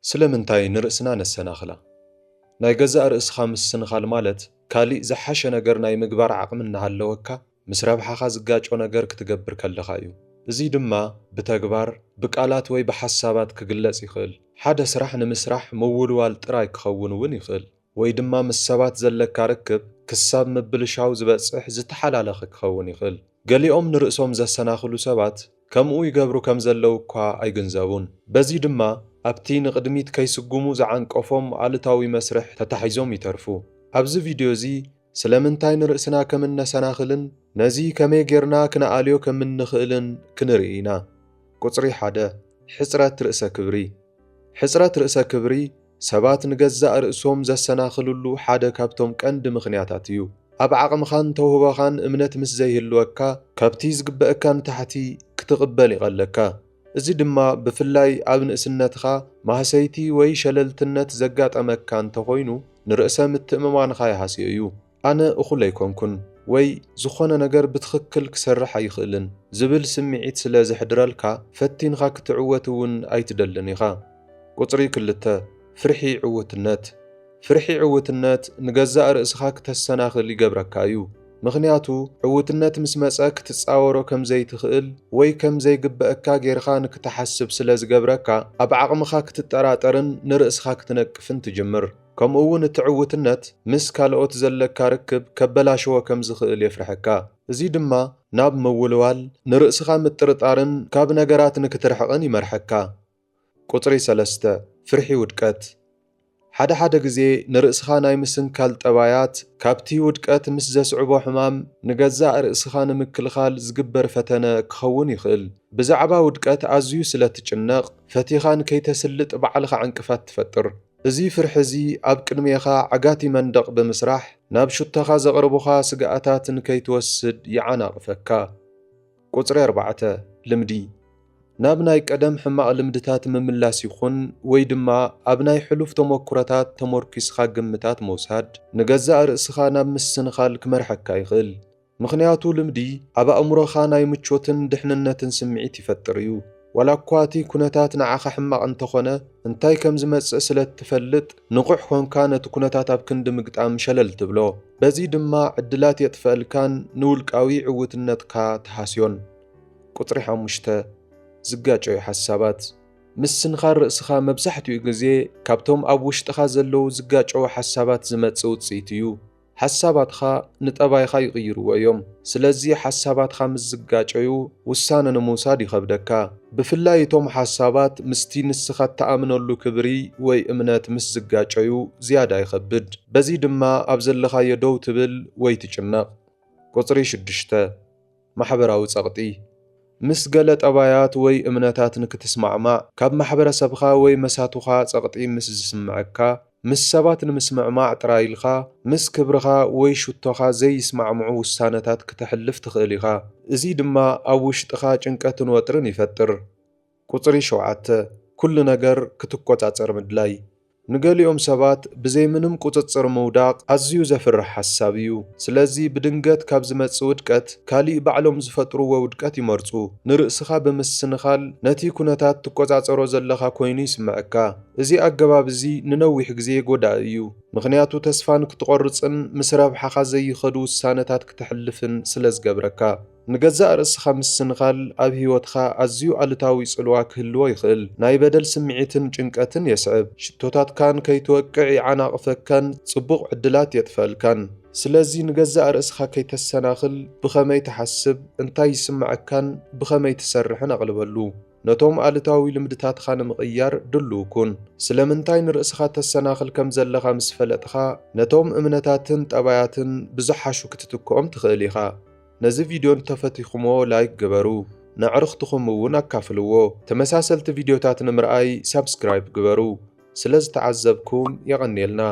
ስለምንታይ ንርእስና ነሰናኽላ ናይ ገዛእ ርእስኻ ምስስንኻል ማለት ካሊእ ዝሓሸ ነገር ናይ ምግባር ዓቕሚ እናሃለወካ ምስ ረብሓኻ ዝጋጮ ነገር ክትገብር ከለኻ እዩ። እዚ ድማ ብተግባር ብቃላት ወይ ብሓሳባት ክግለጽ ይኽእል። ሓደ ስራሕ ንምስራሕ ምውልዋል ጥራይ ክኸውን እውን ይኽእል፣ ወይ ድማ ምስ ሰባት ዘለካ ርክብ ክሳብ ምብልሻው ዝበጽሕ ዝተሓላለኸ ክኸውን ይኽእል። ገሊኦም ንርእሶም ዘሰናኽሉ ሰባት ከምኡ ይገብሩ ከም ዘለዉ እኳ ኣይግንዘቡን። በዚ ድማ ኣብቲ ንቕድሚት ከይስጉሙ ዝዓንቀፎም ኣሉታዊ መስርሕ ተታሒዞም ይተርፉ። ኣብዚ ቪድዮ እዚ ስለምንታይ ንርእስና ከም እነሰናኽልን ነዚ ከመይ ጌርና ክነኣልዮ ከም እንኽእልን ክንርኢ ኢና። ቁጽሪ 1 ሕጽረት ርእሰ ክብሪ። ሕጽረት ርእሰ ክብሪ ሰባት ንገዛእ ርእሶም ዘሰናኽልሉ ሓደ ካብቶም ቀንዲ ምኽንያታት እዩ። ኣብ ዓቕምኻን ተውህቦኻን እምነት ምስ ዘይህልወካ ካብቲ ዝግበአካ ንታሕቲ ክትቕበል ይቐለካ። እዚ ድማ ብፍላይ ኣብ ንእስነትኻ ማህሰይቲ ወይ ሸለልትነት ዘጋጠመካ እንተኾይኑ ንርእሰ ምትእምማንኻ ይሃስዮ እዩ። ኣነ እኹል ኣይኮንኩን ወይ ዝኾነ ነገር ብትኽክል ክሰርሕ ኣይኽእልን ዝብል ስምዒት ስለ ዝሕድረልካ ፈቲንኻ ክትዕወት እውን ኣይትደልን ኢኻ። ቁጽሪ 2 ፍርሒ ዕውትነት። ፍርሒ ዕውትነት ንገዛእ ርእስኻ ክተሰናኽል ይገብረካ እዩ። ምኽንያቱ ዕውትነት ምስ መጸ ክትጻወሮ ከም ዘይትኽእል ወይ ከም ዘይግበአካ ጌርኻ ንክትሓስብ ስለ ዝገብረካ ኣብ ዓቕምኻ ክትጠራጠርን ንርእስኻ ክትነቅፍን ትጅምር። ከምኡ እውን እቲ ዕውትነት ምስ ካልኦት ዘለካ ርክብ ከበላሽዎ ከም ዝኽእል የፍርሐካ። እዚ ድማ ናብ ምውልዋል፣ ንርእስኻ ምጥርጣርን ካብ ነገራት ንክትርሕቕን ይመርሐካ። ቁጽሪ 3 ፍርሒ ውድቀት። ሓደ ግዜ ንርእስኻ ናይ ምስንካል ጠባያት ካብቲ ውድቀት ምስ ዘስዕቦ ሕማም ንገዛእ ርእስኻ ንምክልኻል ዝግበር ፈተነ ክኸውን ይኽእል። ብዛዕባ ውድቀት ኣዝዩ ስለ ትጭነቕ ፈቲኻ ንከይተስልጥ ባዕልኻ ዕንቅፋት ትፈጥር። እዚ ፍርሒ እዚ ኣብ ቅድሜኻ ዓጋቲ መንደቕ ብምስራሕ ናብ ሽቶኻ ዘቕርቡኻ ስግኣታት ንከይትወስድ ይዓናቕፈካ። ቁጽሪ 4 ልምዲ። ናብ ናይ ቀደም ሕማቕ ልምድታት ምምላስ ይኹን ወይ ድማ ኣብ ናይ ሕሉፍ ተሞክሮታት ተሞርኪስኻ ግምታት መውሳድ ንገዛእ ርእስኻ ናብ ምስንኻል ክመርሐካ ይኽእል። ምኽንያቱ ልምዲ ኣብ ኣእምሮኻ ናይ ምቾትን ድሕንነትን ስምዒት ይፈጥር እዩ። ዋላ እኳ እቲ ኩነታት ንዓኻ ሕማቕ እንተኾነ እንታይ ከም ዝመጽእ ስለ እትፈልጥ ንቑሕ ኮንካ ነቲ ኩነታት ኣብ ክንዲ ምግጣም ሸለል ትብሎ። በዚ ድማ ዕድላት የጥፍአልካን ንውልቃዊ ዕውትነትካ ተሃስዮን። ቁጽሪ 5 ዝጋጨዩ ሓሳባት። ምስንኻል ርእስኻ መብዛሕትኡ ግዜ ካብቶም ኣብ ውሽጥኻ ዘለዉ ዝጋጨዩ ሓሳባት ዝመጽእ ውጽኢት እዩ። ሓሳባትኻ ንጠባይኻ ይቕይርዎ እዮም። ስለዚ ሓሳባትኻ ምስ ዝጋጨዩ ውሳነ ንምውሳድ ይኸብደካ። ብፍላይ እቶም ሓሳባት ምስቲ ንስኻ እተኣምነሉ ክብሪ ወይ እምነት ምስ ዝጋጨዩ ዝያዳ ይኸብድ። በዚ ድማ ኣብ ዘለኻዮ ደው ትብል ወይ ትጭነቕ። ቁጽሪ 6 ማሕበራዊ ጸቕጢ። ምስ ገለ ጠባያት ወይ እምነታት ንክትስማዕማዕ ካብ ማሕበረሰብኻ ወይ መሳቱኻ ጸቕጢ ምስ ዝስምዐካ ምስ ሰባት ንምስምዕማዕ ጥራይ ኢልኻ ምስ ክብርኻ ወይ ሽቶኻ ዘይስማዕምዑ ውሳነታት ክትሕልፍ ትኽእል ኢኻ። እዚ ድማ ኣብ ውሽጥኻ ጭንቀትን ወጥርን ይፈጥር። ቁጽሪ 7 ኩሉ ነገር ክትቆጻጸር ምድላይ። ንገሊኦም ሰባት ብዘይ ምንም ቁጽጽር ምውዳቕ ኣዝዩ ዘፍርሕ ሓሳብ እዩ። ስለዚ ብድንገት ካብ ዝመጽእ ውድቀት ካሊእ ባዕሎም ዝፈጥርዎ ውድቀት ይመርጹ። ንርእስኻ ብምስንኻል ነቲ ኩነታት ትቆጻጸሮ ዘለኻ ኮይኑ ይስምዐካ። እዚ ኣገባብ እዚ ንነዊሕ ግዜ ጎዳኢ እዩ። ምኽንያቱ ተስፋ ንክትቖርጽን ምስ ረብሓኻ ዘይኸዱ ውሳነታት ክትሕልፍን ስለ ዝገብረካ። ንገዛእ ርእስኻ ምስንኻል ኣብ ህይወትካ ኣዝዩ ኣሉታዊ ጽልዋ ክህልዎ ይኽእል። ናይ በደል ስምዒትን ጭንቀትን የስዕብ። ሽቶታትካን ከይትወቅዕ ይዓናቕፈካን ጽቡቕ ዕድላት የጥፍአልካን። ስለዚ ንገዛእ ርእስኻ ከይተሰናኽል ብኸመይ ትሓስብ፣ እንታይ ይስምዐካን ብኸመይ ትሰርሕን ኣቕልበሉ። ነቶም ኣሉታዊ ልምድታትኻ ንምቕያር ድልው ኩን። ስለምንታይ ንርእስኻ ተሰናኽል ከም ዘለኻ ምስ ፈለጥኻ ነቶም እምነታትን ጠባያትን ብዝሓሹ ክትትክኦም ትኽእል ኢኻ። ነዚ ቪድዮ እንተፈቲኹምዎ ላይክ ግበሩ፣ ንዕርኽትኹም እውን ኣካፍልዎ። ተመሳሰልቲ ቪድዮታት ንምርኣይ ሳብስክራይብ ግበሩ። ስለ ዝተዓዘብኩም የቐኒየልና።